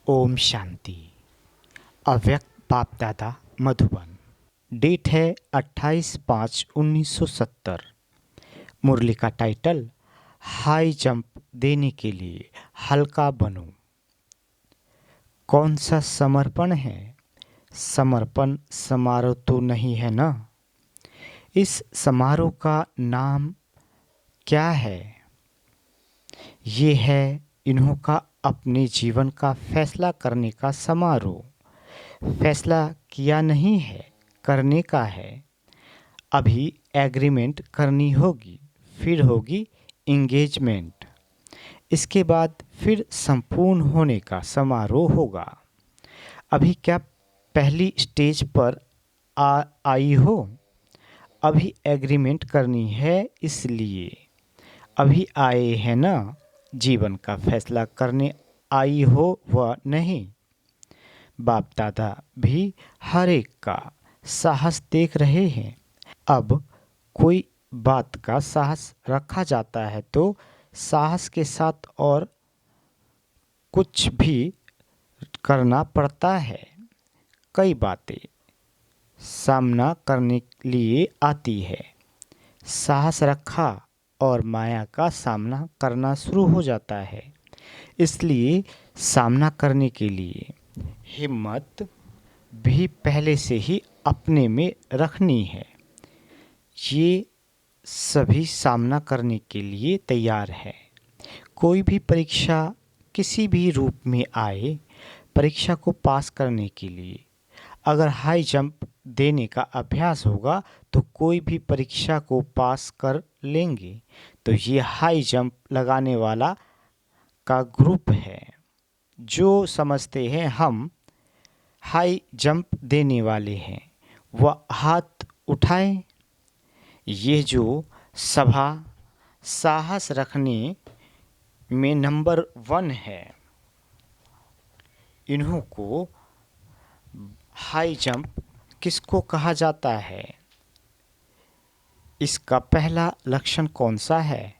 ओम शांति। अव्यक्त बाप दादा मधुबन। डेट है 28/5/1970। मुरली का टाइटल हाई जंप देने के लिए हल्का बनो। कौन सा समर्पण है? समर्पण समारोह तो नहीं है ना। इस समारोह का नाम क्या है? ये है इन्हों का अपने जीवन का फैसला करने का समारोह। फैसला किया नहीं है, करने का है। अभी एग्रीमेंट करनी होगी, फिर होगी इंगेजमेंट। इसके बाद फिर संपूर्ण होने का समारोह होगा। अभी क्या पहली स्टेज पर आई हो? अभी एग्रीमेंट करनी है, इसलिए अभी आए हैं ना। जीवन का फैसला करने आई हो व नहीं। बाप दादा भी हर एक का साहस देख रहे हैं। अब कोई बात का साहस रखा जाता है तो साहस के साथ और कुछ भी करना पड़ता है। कई बातें सामना करने के लिए आती है। साहस रखा और माया का सामना करना शुरू हो जाता है। इसलिए सामना करने के लिए हिम्मत भी पहले से ही अपने में रखनी है। ये सभी सामना करने के लिए तैयार है। कोई भी परीक्षा किसी भी रूप में आए, परीक्षा को पास करने के लिए अगर हाई जंप देने का अभ्यास होगा तो कोई भी परीक्षा को पास कर लेंगे। तो ये हाई जंप लगाने वाला का ग्रुप है जो समझते हैं हम हाई जंप देने वाले हैं, वह हाथ उठाएं। ये जो सभा साहस रखने में नंबर 1 है, इन्हों को हाई जंप किसको कहा जाता है? इसका पहला लक्षण कौन सा है?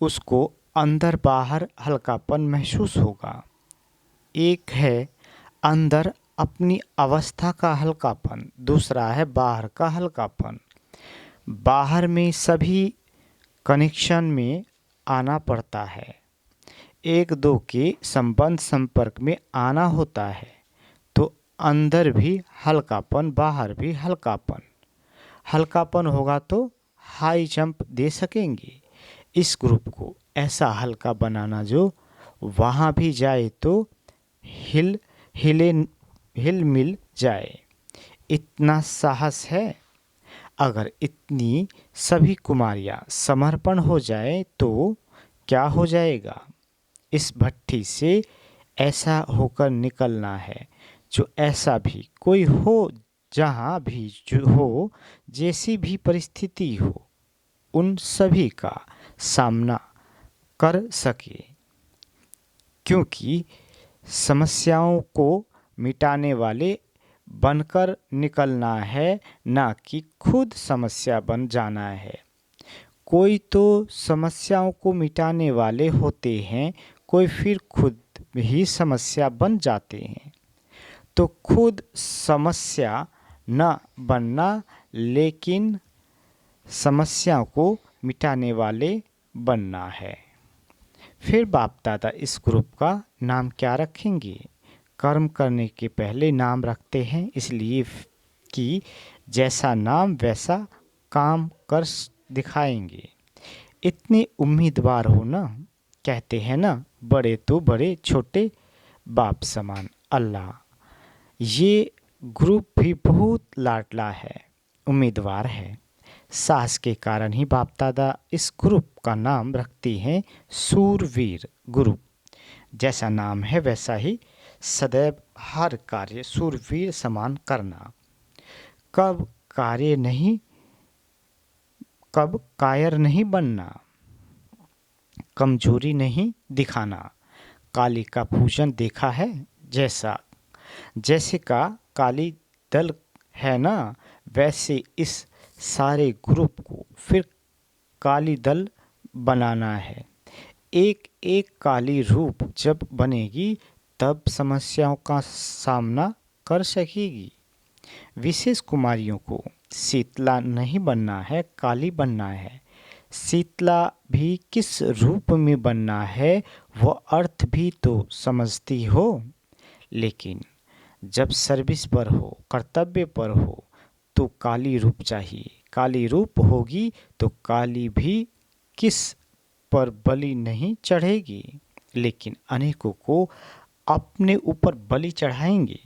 उसको अंदर बाहर हल्कापन महसूस होगा। एक है अंदर अपनी अवस्था का हल्कापन, दूसरा है बाहर का हल्कापन। बाहर में सभी कनेक्शन में आना पड़ता है, एक दो के संबंध संपर्क में आना होता है, तो अंदर भी हल्कापन, बाहर भी हल्कापन। हल्कापन होगा तो हाई जंप दे सकेंगे। इस ग्रुप को ऐसा हल्का बनाना जो वहाँ भी जाए तो हिल मिल जाए। इतना साहस है। अगर इतनी सभी कुमारियाँ समर्पण हो जाए तो क्या हो जाएगा? इस भट्टी से ऐसा होकर निकलना है जो ऐसा भी कोई हो, जहाँ भी जो हो, जैसी भी परिस्थिति हो, उन सभी का सामना कर सके। क्योंकि समस्याओं को मिटाने वाले बनकर निकलना है, ना कि खुद समस्या बन जाना है। कोई तो समस्याओं को मिटाने वाले होते हैं, कोई फिर खुद ही समस्या बन जाते हैं। तो खुद समस्या न बनना, लेकिन समस्याओं को मिटाने वाले बनना है। फिर बाप दादा इस ग्रुप का नाम क्या रखेंगे? कर्म करने के पहले नाम रखते हैं, इसलिए कि जैसा नाम वैसा काम कर दिखाएंगे। इतने उम्मीदवार हो ना। कहते हैं ना, बड़े तो बड़े, छोटे बाप समान अल्लाह। ये ग्रुप भी बहुत लाडला है, उम्मीदवार है। साहस के कारण ही बाप दादा इस ग्रुप का नाम रखते हैं सूरवीर ग्रुप। जैसा नाम है वैसा ही सदैव हर कार्य सूरवीर समान करना। कब कायर नहीं बनना, कमजोरी नहीं दिखाना। काली का पूजन देखा है? जैसे का काली दल है ना, वैसे इस सारे ग्रुप को फिर काली दल बनाना है। एक एक काली रूप जब बनेगी तब समस्याओं का सामना कर सकेगी। विशेष कुमारियों को शीतला नहीं बनना है, काली बनना है। शीतला भी किस रूप में बनना है वह अर्थ भी तो समझती हो, लेकिन जब सर्विस पर हो, कर्तव्य पर हो, तो काली रूप चाहिए। काली रूप होगी तो काली भी किस पर बलि नहीं चढ़ेगी, लेकिन अनेकों को अपने ऊपर बलि चढ़ाएंगे।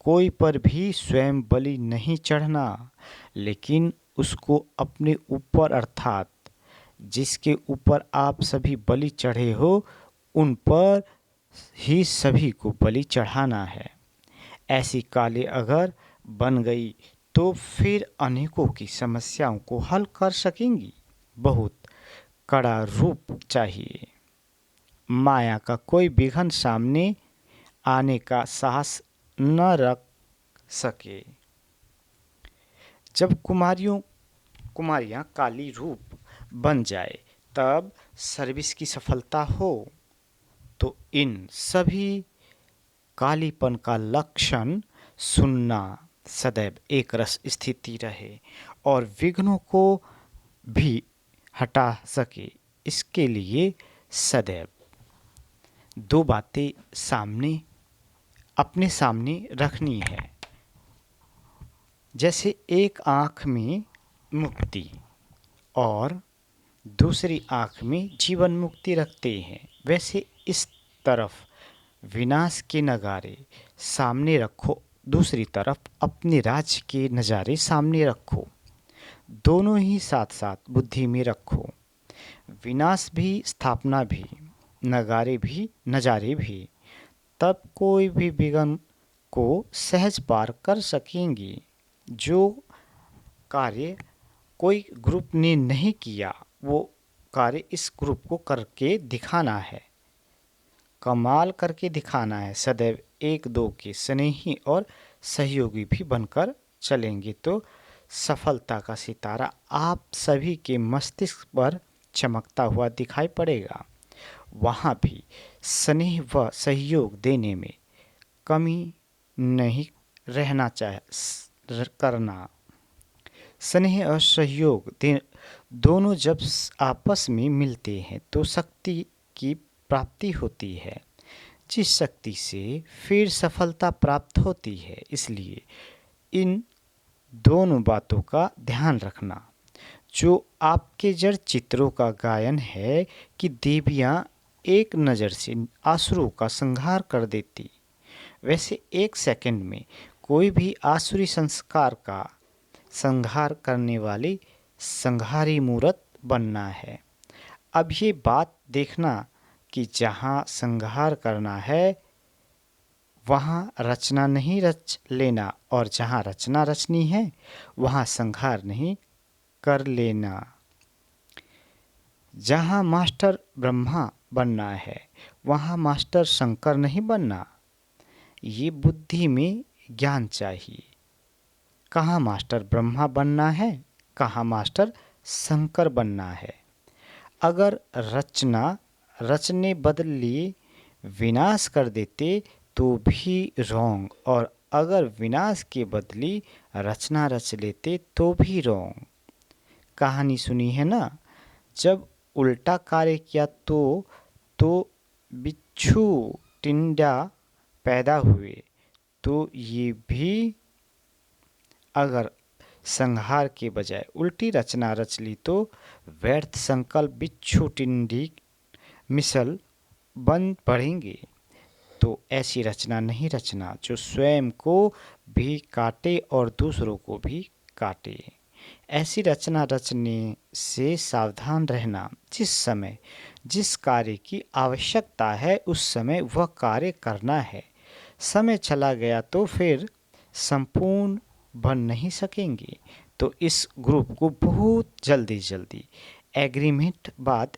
कोई पर भी स्वयं बलि नहीं चढ़ना, लेकिन उसको अपने ऊपर अर्थात जिसके ऊपर आप सभी बलि चढ़े हो उन पर ही सभी को बलि चढ़ाना है। ऐसी काली अगर बन गई तो फिर अनेकों की समस्याओं को हल कर सकेंगी। बहुत कड़ा रूप चाहिए। माया का कोई विघन सामने आने का साहस न रख सके। जब कुमारियां काली रूप बन जाए तब सर्विस की सफलता हो, तो इन सभी कालीपन का लक्षण सुनना सदैव एक रस स्थिति रहे और विघ्नों को भी हटा सके। इसके लिए सदैव दो बातें अपने सामने रखनी है। जैसे एक आँख में मुक्ति और दूसरी आँख में जीवन मुक्ति रखते हैं, वैसे इस तरफ विनाश के नगारे सामने रखो, दूसरी तरफ अपने राज्य के नज़ारे सामने रखो। दोनों ही साथ साथ बुद्धि में रखो। विनाश भी, स्थापना भी, नज़ारे भी। तब कोई भी विघ्न को सहज पार कर सकेंगी। जो कार्य कोई ग्रुप ने नहीं किया वो कार्य इस ग्रुप को करके दिखाना है, कमाल करके दिखाना है। सदैव एक दो के स्नेही और सहयोगी भी बनकर चलेंगे तो सफलता का सितारा आप सभी के मस्तिष्क पर चमकता हुआ दिखाई पड़ेगा। वहाँ भी स्नेह व सहयोग देने में कमी नहीं रहना करना। स्नेह और सहयोग दोनों जब आपस में मिलते हैं तो शक्ति की प्राप्ति होती है, जिस शक्ति से फिर सफलता प्राप्त होती है। इसलिए इन दोनों बातों का ध्यान रखना। जो आपके जड़ चित्रों का गायन है कि देवियाँ एक नज़र से आसुरों का संहार कर देती, वैसे एक सेकंड में कोई भी आसुरी संस्कार का संहार करने वाली संहारी मूर्त बनना है। अब ये बात देखना कि जहाँ संहार करना है वहाँ रचना नहीं रच लेना, और जहाँ रचना रचनी है वहाँ संहार नहीं कर लेना। जहाँ मास्टर ब्रह्मा बनना है वहाँ मास्टर शंकर नहीं बनना। ये बुद्धि में ज्ञान चाहिए। कहाँ मास्टर ब्रह्मा बनना है, कहाँ मास्टर शंकर बनना है। अगर रचने बदली विनाश कर देते तो भी रॉन्ग, और अगर विनाश के बदली रचना रच लेते तो भी रॉन्ग। कहानी सुनी है ना, जब उल्टा कार्य किया तो बिच्छू टिंडा पैदा हुए। तो ये भी अगर संहार के बजाय उल्टी रचना रच ली तो व्यर्थ संकल्प बिच्छू टिंडी मिसल बन पड़ेंगे। तो ऐसी रचना नहीं रचना जो स्वयं को भी काटे और दूसरों को भी काटे। ऐसी रचना रचने से सावधान रहना। जिस समय जिस कार्य की आवश्यकता है उस समय वह कार्य करना है। समय चला गया तो फिर संपूर्ण बन नहीं सकेंगे। तो इस ग्रुप को बहुत जल्दी एग्रीमेंट बाद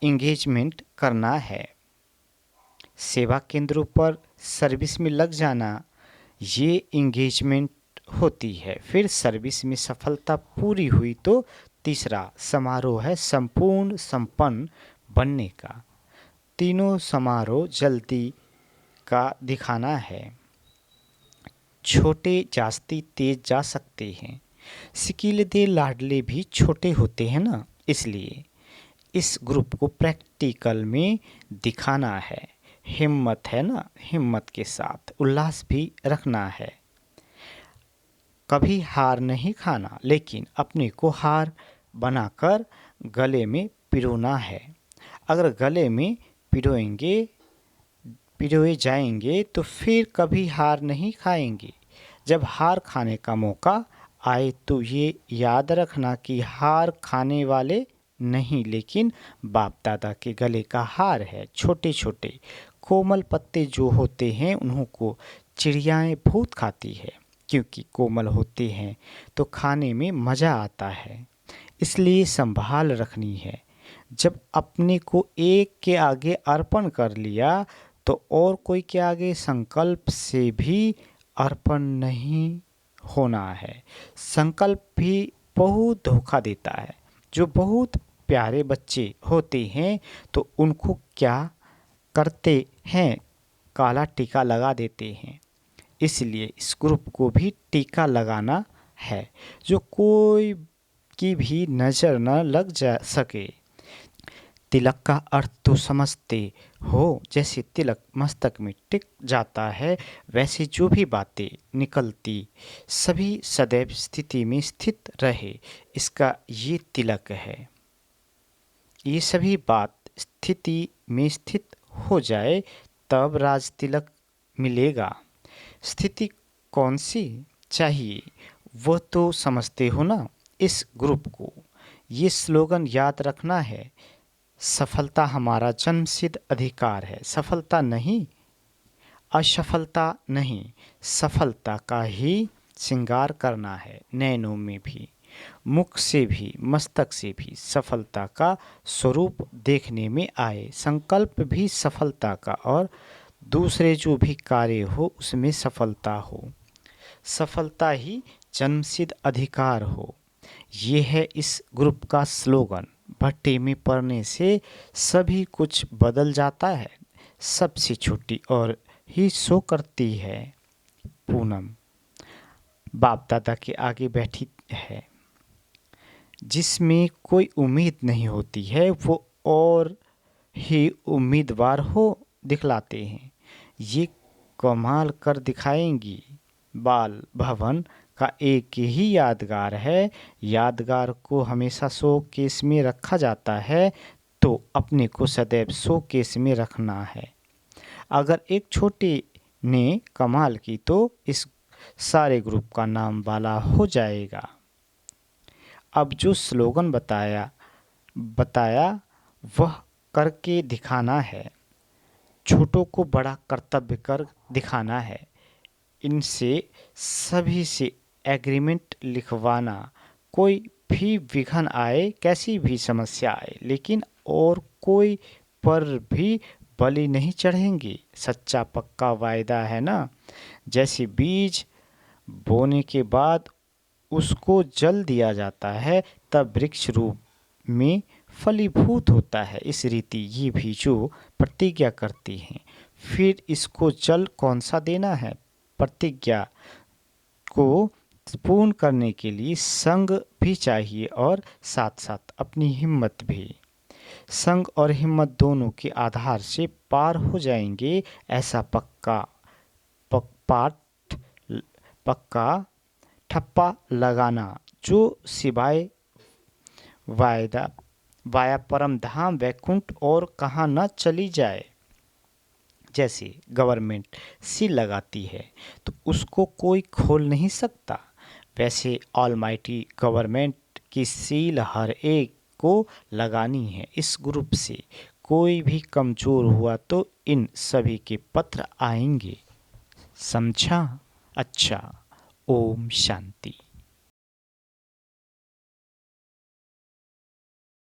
इंगेजमेंट करना है। सेवा केंद्रों पर सर्विस में लग जाना, ये इंगेजमेंट होती है। फिर सर्विस में सफलता पूरी हुई तो तीसरा समारोह है संपूर्ण संपन्न बनने का। तीनों समारोह जल्दी का दिखाना है। छोटे जास्ती तेज जा सकते हैं। सिकीले लाडले भी छोटे होते हैं ना, इसलिए इस ग्रुप को प्रैक्टिकल में दिखाना है। हिम्मत है ना, हिम्मत के साथ उल्लास भी रखना है। कभी हार नहीं खाना, लेकिन अपने को हार बनाकर गले में पिरोना है। अगर गले में पिरोए जाएंगे तो फिर कभी हार नहीं खाएंगे। जब हार खाने का मौका आए तो ये याद रखना कि हार खाने वाले नहीं, लेकिन बाप दादा के गले का हार है। छोटे छोटे कोमल पत्ते जो होते हैं उन्हों को चिड़ियाएं बहुत खाती है, क्योंकि कोमल होते हैं तो खाने में मज़ा आता है, इसलिए संभाल रखनी है। जब अपने को एक के आगे अर्पण कर लिया तो और कोई के आगे संकल्प से भी अर्पण नहीं होना है। संकल्प भी बहुत धोखा देता है। जो बहुत प्यारे बच्चे होते हैं तो उनको क्या करते हैं, काला टीका लगा देते हैं। इसलिए इस ग्रुप को भी टीका लगाना है, जो कोई की भी नज़र न लग जा सके। तिलक का अर्थ तो समझते हो। जैसे तिलक मस्तक में टिक जाता है, वैसे जो भी बातें निकलती सभी सदैव स्थिति में स्थित रहे, इसका ये तिलक है। ये सभी बात स्थिति में स्थित हो जाए तब राज तिलक मिलेगा। स्थिति कौन सी चाहिए वो तो समझते हो ना। इस ग्रुप को ये स्लोगन याद रखना है। सफलता हमारा जन्मसिद्ध अधिकार है। सफलता नहीं, असफलता नहीं, सफलता का ही श्रृंगार करना है। नैनों में भी, मुख से भी, मस्तक से भी सफलता का स्वरूप देखने में आए। संकल्प भी सफलता का और दूसरे जो भी कार्य हो उसमें सफलता हो। सफलता ही जन्मसिद्ध अधिकार हो। ये है इस ग्रुप का स्लोगन। भट्टे में पड़ने से सभी कुछ बदल जाता है। सबसे छोटी और ही सो करती है। पूनम बाप दादा के आगे बैठी है। जिसमें कोई उम्मीद नहीं होती है वो और ही उम्मीदवार हो दिखलाते हैं। ये कमाल कर दिखाएंगी। बाल भवन का एक ही यादगार है। यादगार को हमेशा शोकेस में रखा जाता है, तो अपने को सदैव शोकेस में रखना है। अगर एक छोटे ने कमाल की तो इस सारे ग्रुप का नाम बाला हो जाएगा। अब जो स्लोगन बताया वह करके दिखाना है। छोटों को बड़ा कर्तव्य कर दिखाना है। इनसे सभी से एग्रीमेंट लिखवाना। कोई भी विघ्न आए, कैसी भी समस्या आए, लेकिन और कोई पर भी बलि नहीं चढ़ेंगे। सच्चा पक्का वायदा है ना। जैसे बीज बोने के बाद उसको जल दिया जाता है, तब वृक्ष रूप में फलीभूत होता है। इस रीति ये भी जो प्रतिज्ञा करती हैं, फिर इसको जल कौन सा देना है। प्रतिज्ञा को पूर्ण करने के लिए संग भी चाहिए और साथ साथ अपनी हिम्मत भी। संग और हिम्मत दोनों के आधार से पार हो जाएंगे। ऐसा पक्का ठप्पा लगाना जो सिवाय वाया परम धाम वैकुंठ और कहाँ न चली जाए। जैसे गवर्नमेंट सील लगाती है तो उसको कोई खोल नहीं सकता, वैसे ऑलमाइटी गवर्नमेंट की सील हर एक को लगानी है। इस ग्रुप से कोई भी कमज़ोर हुआ तो इन सभी के पत्र आएंगे। समझा? अच्छा, ओम शांति।